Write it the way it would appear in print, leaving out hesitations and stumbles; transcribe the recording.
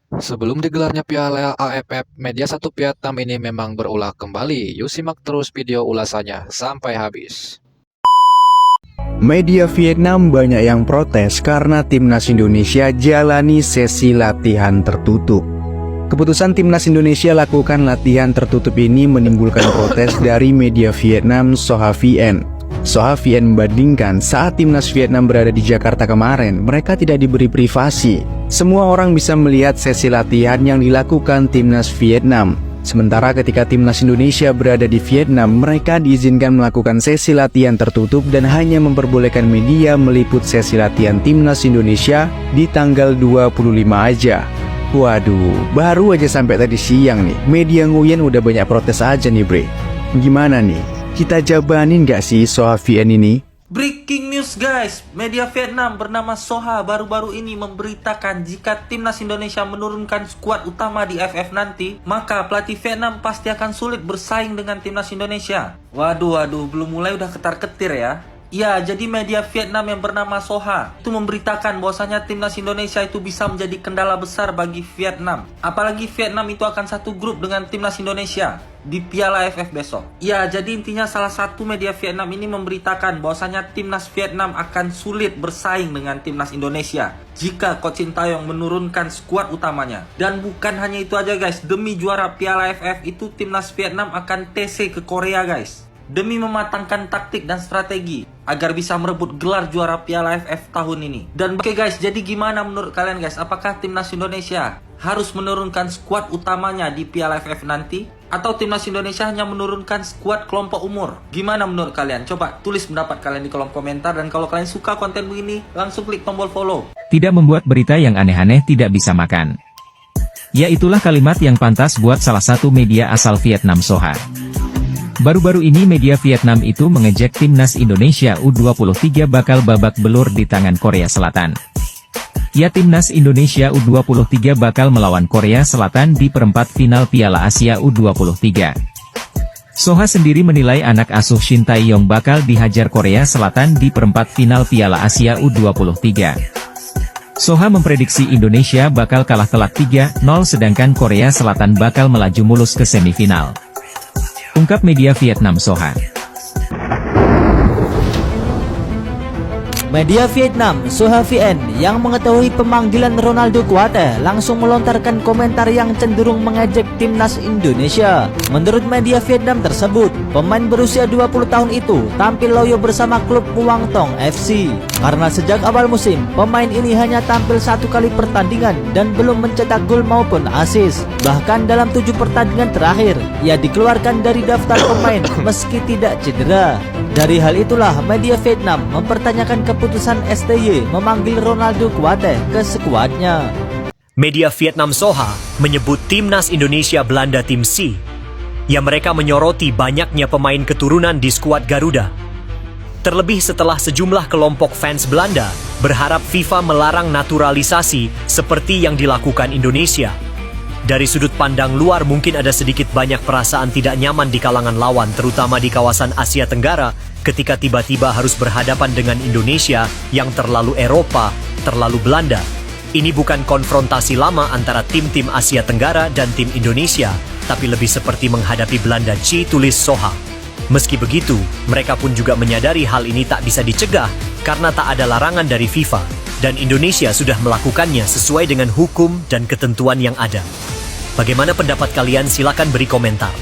Sebelum digelarnya Piala AFF, media satu Vietnam ini memang berulah kembali. Yuk simak terus video ulasannya sampai habis. Media Vietnam banyak yang protes karena timnas Indonesia jalani sesi latihan tertutup. Keputusan timnas Indonesia lakukan latihan tertutup ini menimbulkan protes dari media Vietnam Soha VN. Soha VN membandingkan saat timnas Vietnam berada di Jakarta kemarin, mereka tidak diberi privasi. Semua orang bisa melihat sesi latihan yang dilakukan timnas Vietnam. Sementara ketika timnas Indonesia berada di Vietnam, mereka diizinkan melakukan sesi latihan tertutup dan hanya memperbolehkan media meliput sesi latihan timnas Indonesia di tanggal 25 aja. Waduh, baru aja sampai tadi siang nih, media Nguyen udah banyak protes aja nih bre. Gimana nih, kita jabanin gak sih Soha VN ini? Breaking news guys, media Vietnam bernama Soha baru-baru ini memberitakan jika timnas Indonesia menurunkan skuad utama di AFF nanti, maka pelatih Vietnam pasti akan sulit bersaing dengan timnas Indonesia. Waduh, belum mulai udah ketar-ketir ya. Ya, jadi media Vietnam yang bernama Soha itu memberitakan bahwasanya timnas Indonesia itu bisa menjadi kendala besar bagi Vietnam. Apalagi Vietnam itu akan satu grup dengan timnas Indonesia di Piala AFF besok. Ya, jadi intinya salah satu media Vietnam ini memberitakan bahwasanya timnas Vietnam akan sulit bersaing dengan timnas Indonesia jika Coach Sintayong menurunkan skuad utamanya. Dan bukan hanya itu aja guys, demi juara Piala AFF itu timnas Vietnam akan TC ke Korea guys. Demi mematangkan taktik dan strategi agar bisa merebut gelar juara Piala AFF tahun ini. Dan oke guys, jadi gimana menurut kalian guys? Apakah timnas Indonesia harus menurunkan skuad utamanya di Piala AFF nanti? Atau timnas Indonesia hanya menurunkan skuad kelompok umur? Gimana menurut kalian? Coba tulis pendapat kalian di kolom komentar. Dan kalau kalian suka konten begini, langsung klik tombol follow. Tidak membuat berita yang aneh-aneh tidak bisa makan. Ya, itulah kalimat yang pantas buat salah satu media asal Vietnam Soha. Baru-baru ini media Vietnam itu mengejek timnas Indonesia U23 bakal babak belur di tangan Korea Selatan. Ya, timnas Indonesia U23 bakal melawan Korea Selatan di perempat final Piala Asia U23. Soha sendiri menilai anak asuh Shin Tae-yong bakal dihajar Korea Selatan di perempat final Piala Asia U23. Soha memprediksi Indonesia bakal kalah telak 3-0 sedangkan Korea Selatan bakal melaju mulus ke semifinal. Ungkap media Vietnam Soha. Media Vietnam Soha VN yang mengetahui pemanggilan Ronaldo Kuate langsung melontarkan komentar yang cenderung mengejek timnas Indonesia. Menurut media Vietnam tersebut, pemain berusia 20 tahun itu tampil loyo bersama klub Muang Thong FC. Karena sejak awal musim, pemain ini hanya tampil 1 kali pertandingan dan belum mencetak gol maupun assist. Bahkan dalam 7 pertandingan terakhir, ia dikeluarkan dari daftar pemain meski tidak cedera. Dari hal itulah media Vietnam mempertanyakan keputusan STY memanggil Ronaldo Kuate ke skuadnya. Media Vietnam Soha menyebut timnas Indonesia Belanda tim C. Ya, mereka menyoroti banyaknya pemain keturunan di skuad Garuda. Terlebih setelah sejumlah kelompok fans Belanda berharap FIFA melarang naturalisasi seperti yang dilakukan Indonesia. Dari sudut pandang luar mungkin ada sedikit banyak perasaan tidak nyaman di kalangan lawan, terutama di kawasan Asia Tenggara, ketika tiba-tiba harus berhadapan dengan Indonesia yang terlalu Eropa, terlalu Belanda. Ini bukan konfrontasi lama antara tim-tim Asia Tenggara dan tim Indonesia, tapi lebih seperti menghadapi Belanda, tulis Soha. Meski begitu, mereka pun juga menyadari hal ini tak bisa dicegah karena tak ada larangan dari FIFA, dan Indonesia sudah melakukannya sesuai dengan hukum dan ketentuan yang ada. Bagaimana pendapat kalian? Silakan beri komentar.